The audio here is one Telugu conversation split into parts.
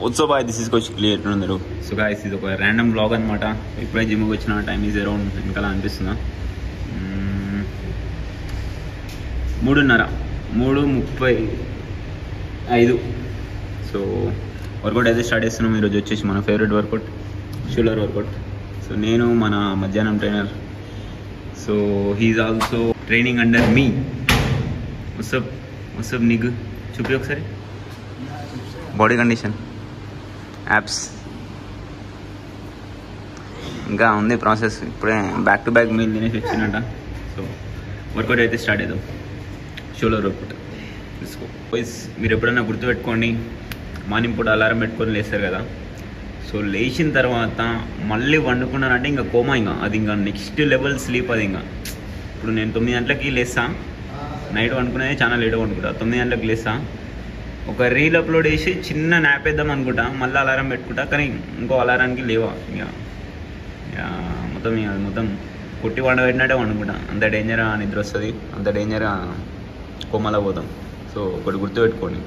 What's up, this is Coach Clear. So guys, ఇది ఒక ర్యాండమ్ బ్లాగ్ అనమాట. ఇప్పుడే జిమ్కి వచ్చిన టైం ఈజ్ అరౌండ్ వెనకాల అనిపిస్తుందా 3:35. సో వర్కౌట్ అయితే స్టార్ట్ చేస్తున్నాం. ఈరోజు వచ్చేసి మన favourite workout shoulder workout. So నేను మన మధ్యాహ్నం trainer, so he's also training under me. What's up నీకు చూపి ఒకసారి బాడీ కండిషన్, యాప్స్ ఇంకా ఉంది ప్రాసెస్. ఇప్పుడే బ్యాక్ టు బ్యాక్ మీల్ తినేసి వచ్చినట్ట. సో వర్కౌట్ అయితే స్టార్ట్ అవుతాం. షోల్డర్ వర్కౌట్ తీసుకో. మీరు ఎప్పుడైనా గుర్తుపెట్టుకోండి, మార్నింగ్ పూట అలారం పెట్టుకొని లేస్తారు కదా. సో లేచిన తర్వాత మళ్ళీ వండుకున్నానంటే ఇంకా కోమా, ఇంకా అది ఇంకా నెక్స్ట్ లెవెల్ స్లీప్. అది ఇంకా ఇప్పుడు నేను 9 గంటలకి లేస్తా, నైట్ వండుకునేది చాలా లేట్గా వండుకుంటా. 9 గంటలకు లేస్తా, ఒక రీల్ అప్లోడ్ చేసి చిన్న నాప్ వేద్దాం అనుకుంటా, మళ్ళీ అలారం పెట్టుకుంటా. కానీ ఇంకో అలారానికి లేవా, ఇక మొత్తం కొట్టి వండబెట్టినట్టే వండుకుంటా. అంత డేంజర్గా నిద్ర వస్తుంది, అంత డేంజర్గా కొమ్మలా పోతాం. సో ఒకటి గుర్తుపెట్టుకోండి,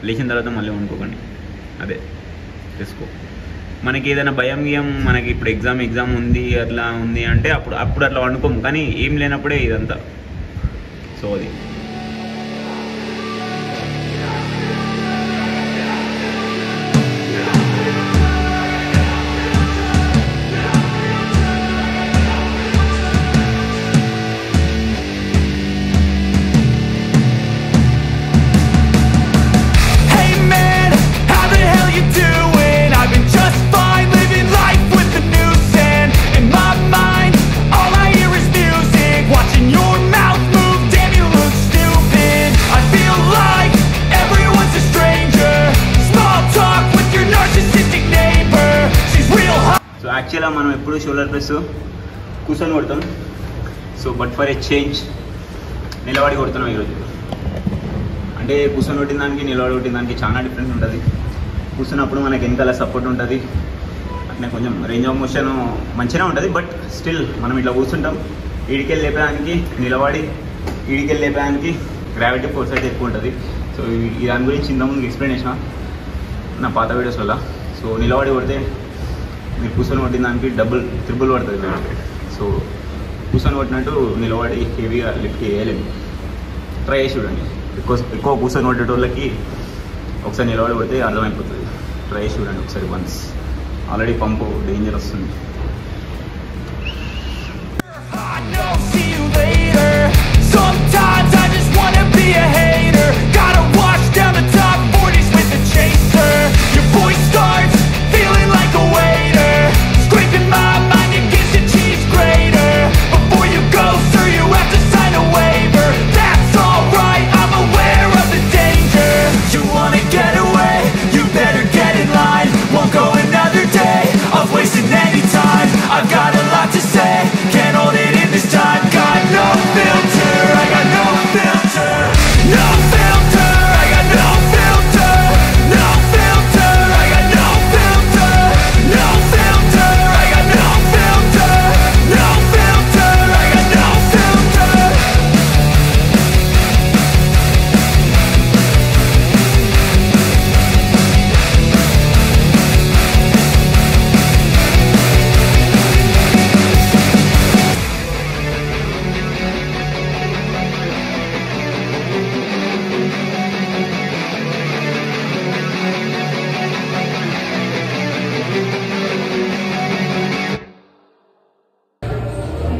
లేచిన తర్వాత మళ్ళీ వండుకోకండి. అదే తీసుకో. మనకి ఏదైనా భయం గియం, మనకి ఇప్పుడు ఎగ్జామ్ ఉంది అట్లా ఉంది అంటే అప్పుడు అట్లా వండుకోము. కానీ ఏం లేనప్పుడే ఇదంతా. సో అది యాక్చువల్గా మనం ఎప్పుడు షోల్డర్ ప్రెస్ కూర్చొని కొడతాం. So but for a change నిలబడి కొడుతున్నాం ఈరోజు. అంటే కూర్చొని కొట్టిన దానికి నిలబడి కొట్టిన దానికి చాలా డిఫరెన్స్ ఉంటుంది. కూర్చున్నప్పుడు మనకి వెనకాల సపోర్ట్ ఉంటుంది, అట్నే కొంచెం రేంజ్ ఆఫ్ మోషన్ మంచిగా ఉంటుంది. బట్ స్టిల్ మనం ఇట్లా కూర్చుంటాం, ఈడికెళ్ళి లేపేదానికి నిలబడి ఈడికెళ్ళి లేపేదానికి గ్రావిటీ ఫోర్స్ అయితే ఎక్కువ ఉంటుంది. సో దాని గురించి ఇంతకుముందు ఎక్స్ప్లెయిన్ చేసిన నా పాత వీడియోస్ వల్ల. సో నిలబడి కొడితే మీరు కూర్చొని కొట్టిన దానికి ట్రిపుల్ పడుతుంది మీకు. సో కూర్చొని కొట్టినట్టు నిలబడి హెవీగా లిఫ్ట్ చేయలేము. ట్రై చేసి చూడండి. ఎక్కువ కూర్చొని కొట్టేటోళ్ళకి ఒకసారి నిలబడి కొడితే అర్థమైపోతుంది. ట్రై చేసి చూడండి ఒకసారి వన్స్. ఆల్రెడీ పంపు డేంజర్ వస్తుంది.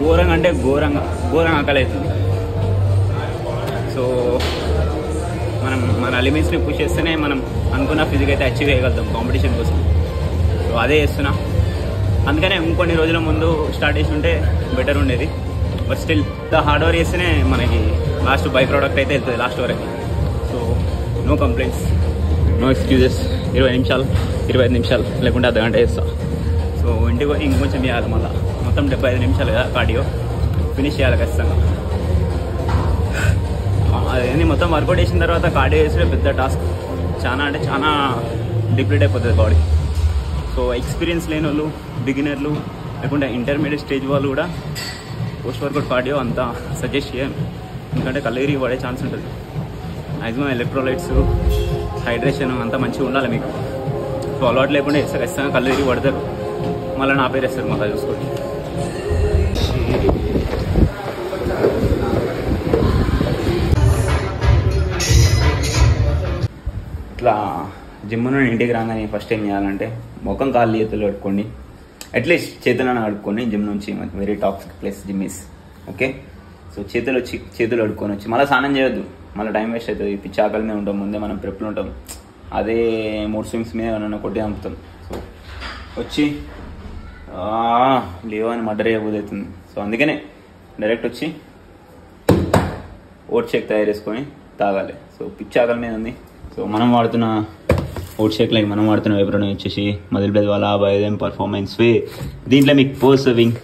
ఘోరంగా అంటే ఘోరంగా ఆకలి అవుతుంది. సో మన లిమిట్స్ని పుష్ చేస్తేనే మనం అనుకున్న ఫిజిక్ అయితే అచీవ్ చేయగలుగుతాం కాంపిటీషన్ కోసం. సో అదే చేస్తున్నా. అందుకనే ఇంకొన్ని రోజుల ముందు స్టార్ట్ చేసి ఉంటే బెటర్ ఉండేది. బట్ స్టిల్ హార్డ్ వర్క్ చేస్తేనే మనకి లాస్ట్ బై ప్రోడక్ట్ అయితే వెళ్తుంది లాస్ట్ వరకు. So no complaints, no excuses. 25 నిమిషాలు లేకుంటే అర్ధగంట చేస్తా. సో ఇంటికి పోయి ఇంకొంచెం చేయాలి. మళ్ళీ మొత్తం 75 నిమిషాలు కదా కార్డియో, ఫినిష్ చేయాలి ఖచ్చితంగా. అదేంటి మొత్తం వర్కౌట్ చేసిన తర్వాత కార్డియో చేసే పెద్ద టాస్క్. చాలా అంటే చాలా డిప్లీట్ అయిపోతుంది బాడీ. సో ఎక్స్పీరియన్స్ లేని వాళ్ళు, బిగినర్లు లేకుంటే ఇంటర్మీడియట్ స్టేజ్ వాళ్ళు కూడా పోస్ట్ వర్కౌట్ కార్డియో అంతా సజెస్ట్ చేయం. ఎందుకంటే కళ్ళు తిరిగి పడే ఛాన్స్ ఉంటుంది. మ్యాక్సిమం ఎలక్ట్రోలైట్స్ హైడ్రేషన్ అంతా మంచిగా ఉండాలి మీకు. సో అలవాటు లేకుండా వేస్తారు, ఖచ్చితంగా కళ్ళు తిరిగి పడతారు, మళ్ళీ నా పేరు వేస్తారు మాకు చూసుకోండి. ఇట్లా జిమ్ నుండి ఇంటికి రాగానే ఫస్ట్ ఏం చేయాలంటే ముఖం కాళ్ళు చేతులు కడుక్కోండి, అట్లీస్ట్ చేతులను కడుక్కొని జిమ్ నుంచి. Very toxic place gym is, okay. So చేతులు కడుక్కొని వచ్చి మళ్ళీ స్నానం చేయొద్దు, మళ్ళీ టైం వేస్ట్ అవుతుంది. పిచ్చి ఆకలి మీద ఉంటాం, ముందే మనం ప్రెప్లు ఉంటాం, అదే 3 స్వింగ్స్ మీద ఏమన్నా కొట్టి చంపుతాం. సో వచ్చి లేవని మర్డర్ చేయబోదు అవుతుంది. సో అందుకనే డైరెక్ట్ వచ్చి ఓట్ షేక్ తయారు చేసుకొని తాగాలి. సో పిచ్చి ఆకలి మీద ఉంది. సో మనం వాడుతున్న ఓట్ షేక్ లైక్ మనం వాడుతున్న వేప్రోటీన్ వచ్చేసి మదిల్ బ్లడ్ వాళ్ళ బయోడెమ్ పర్ఫార్మెన్స్ వే. దీంట్లో మీకు పర్ సర్వింగ్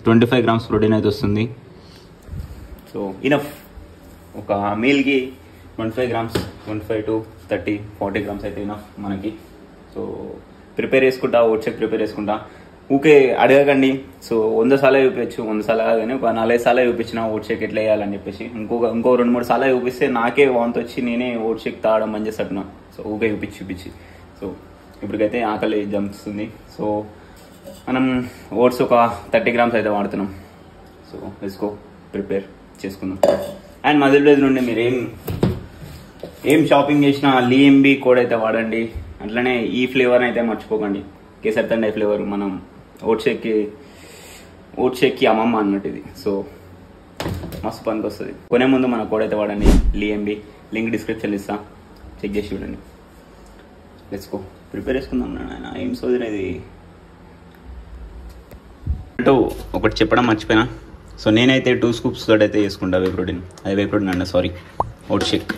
25 grams ప్రోటీన్ అయితే వస్తుంది. సో ఇనఫ్, ఒక మీల్కి 25 grams, 25 to 30, 40 grams అయితే ఇనఫ్ మనకి. సో ప్రిపేర్ చేసుకుంటా, ఓట్ షేక్ ప్రిపేర్ చేసుకుంటా. ఊకే అడగకండి. సో 100 సార్లు చూపించచ్చు, 100 సార్లు కాదు కానీ ఒక 4-5 సార్లు చూపించిన ఓట్ షేక్ ఎట్లా వేయాలని చెప్పేసి. ఇంకో 2-3 సార్లు చూపిస్తే నాకే వాంతి వచ్చి నేనే ఓట్ షేక్ తాగడం అని చేస్తున్నా. సో ఊకే చూపించి సో ఇప్పటికైతే ఆకలి జంపుతుంది. సో మనం ఓట్స్ ఒక 30 grams అయితే వాడుతున్నాం. సో లెట్స్ గో ప్రిపేర్ చేసుకుందాం. అండ్ మదిల్ బ్లడ్ నుండి మీరు ఏం షాపింగ్ చేసినా LEMB కోడ్ అయితే వాడండి. అట్లనే ఈ ఫ్లేవర్ అయితే మర్చిపోకండి, కేసర్ తండే ఫ్లేవర్. మనం ఓట్ షేక్కి అమ్మమ్మ అన్నట్టు ఇది. సో మస్తు పనికి వస్తుంది. కొనే ముందు మన కోడ్ అయితే వాడండి, LEMB. లింక్ డిస్క్రిప్షన్ ఇస్తా, చెక్ చేసి చూడండి. లెట్స్ గో ప్రిపేర్ చేసుకుందాం. నాయన ఏం సోదరేది అంటూ ఒకటి చెప్పడం మర్చిపోయినా. సో నేనైతే 2 scoops తోటి అయితే వేసుకుంటా వే ప్రోటీన్. అది వే ప్రోటీన్ అండి, సారీ, ఓట్ షేక్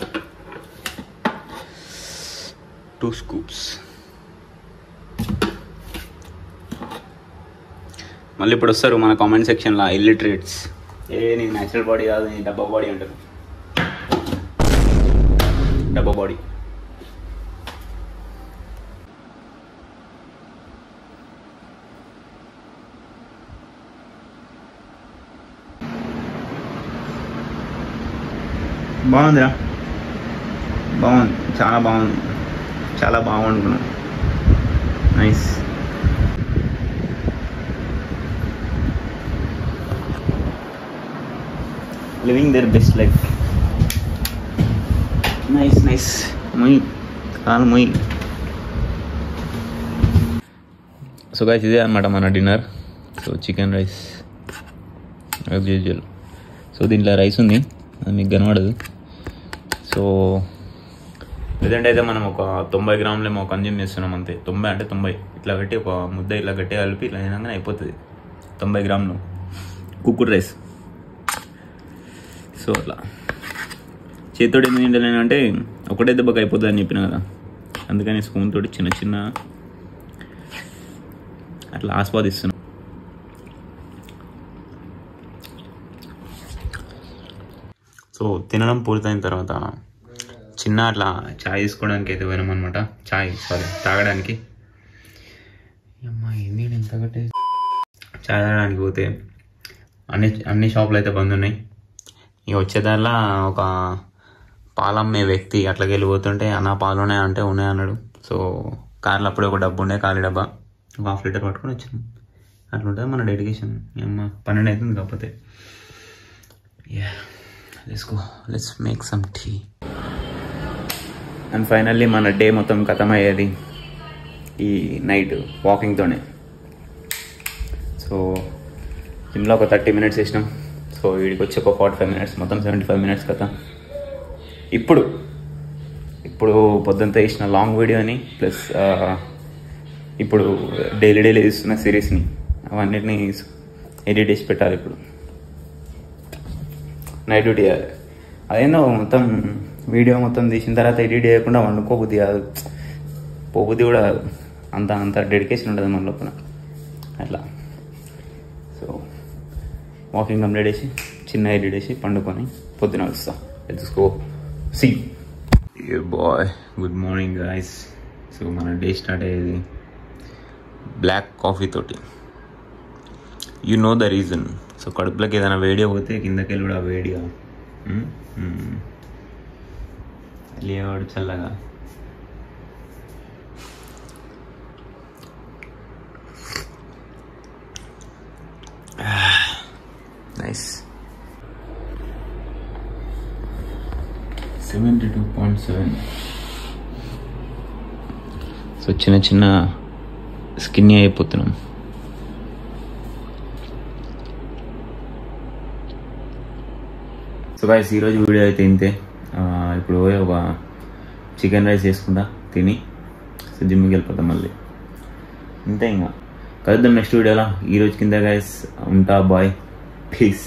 2 scoops. మళ్ళీ ఇప్పుడు వస్తారు మన కామెంట్ సెక్షన్లో ఇల్లిటరేట్స్, నీ న్యాచురల్ బాడీ కాదు, నీ డబ్బా బాడీ అంటారు. డబ్బా బాడీ. బాగుందిరా, బాగుంది, చాలా బాగుంది, చాలా బాగుంటున్నాను. Nice. Living their best life. Nice. మొయ్ కాలు మొయ్. సో గైస్ ఇదే అనమాట మన dinner. So chicken rice as usual. So దీంట్లో రైస్ ఉంది, అది మీకు కనబడదు. సో ప్రజెంట్ అయితే మనం ఒక 90 grams ఏమో కన్జ్యూమ్ చేస్తున్నాం అంతే. 90 అంటే 90 ఇట్లా పెట్టి ఒక ముద్ద ఇట్లా గట్టిగా కలిపి ఇట్లా అయినాకనే అయిపోతుంది 90 grams కుక్కుడ్ రైస్. సో అట్లా చేతితోటి ఎందుకు తింటలేను అంటే ఒకటే దెబ్బకి అయిపోతుంది అని చెప్పిన కదా, అందుకని స్పూన్ తోటి చిన్న అట్లా ఆస్వాదిస్తున్నాం. సో తినడం పూర్తయిన తర్వాత చిన్న అట్లా చాయ్ తీసుకోవడానికి అయితే పోయినాం అనమాట. తాగడానికి. అమ్మా ఏంది ఎంత కట్టే చాయ్ తాగడానికి పోతే అన్ని షాపులు అయితే బంద్ ఉన్నాయి. ఇక వచ్చేదారిలో ఒక పాలమ్మే వ్యక్తి అట్లాగే వెళ్ళిపోతుంటే అన్న పాలు ఉన్నాయి అంటే ఉన్నాయి అన్నాడు. సో కార్లో అప్పుడే ఒక డబ్బు ఉండే, ఖాళీ డబ్బా, ఒక 1/2 లీటర్ పట్టుకొని వచ్చినాం. అట్లా ఉంటుంది మన డెడికేషన్. అమ్మ 12 అవుతుంది కాకపోతే. Let's make some tea. And finally మన డే మొత్తం ఖతం అయ్యేది ఈ నైట్ వాకింగ్తోనే. సో జిమ్లో ఒక 30 minutes వేసినాం. సో వీడికి వచ్చి ఒక 45 minutes, మొత్తం 75 minutes కదా. ఇప్పుడు పొద్దుంతా వేసిన లాంగ్ వీడియోని ప్లస్ ఇప్పుడు డైలీ తీస్తున్న సిరీస్ని అవన్నిటిని ఎడిట్ చేసి పెట్టాలి. ఇప్పుడు నైట్ డ్యూటీ చేయాలి. అదేందో మొత్తం వీడియో మొత్తం తీసిన తర్వాత ఎడిట్ చేయకుండా వండుకోబుద్ది కాదు, పోబుద్ది కూడా కాదు. అంత డెడికేషన్ ఉంటుంది మన లోపల అట్లా. సో వాకింగ్ కంప్లీట్ చేసి చిన్న ఎడిట్ చేసి పండుకొని పొద్దున వస్తా. Let's go see. Bye, good morning guys. So మన డే స్టార్ట్ అయ్యేది బ్లాక్ కాఫీ తోటి. You know the reason. So కడుపులోకి ఏదైనా వేడిగా పోతే కిందకి వెళ్ళి కూడా వేడిగా లేవాడు చల్లగా 72.7. సో చిన్న చిన్న స్కిన్నీ అయిపోతున్నాం. సో గైస్ ఈరోజు వీడియో అయితే ఇంతే. ఇప్పుడు పోయి ఒక చికెన్ రైస్ వేసుకుంటా తిని సో జిమ్కి వెళ్ళిపోతాం మళ్ళీ. ఇంతే, ఇంకా కలుద్దాం నెక్స్ట్ వీడియోలో. ఈరోజు కింద గైస్ ఉంటా, బాయ్, పీస్.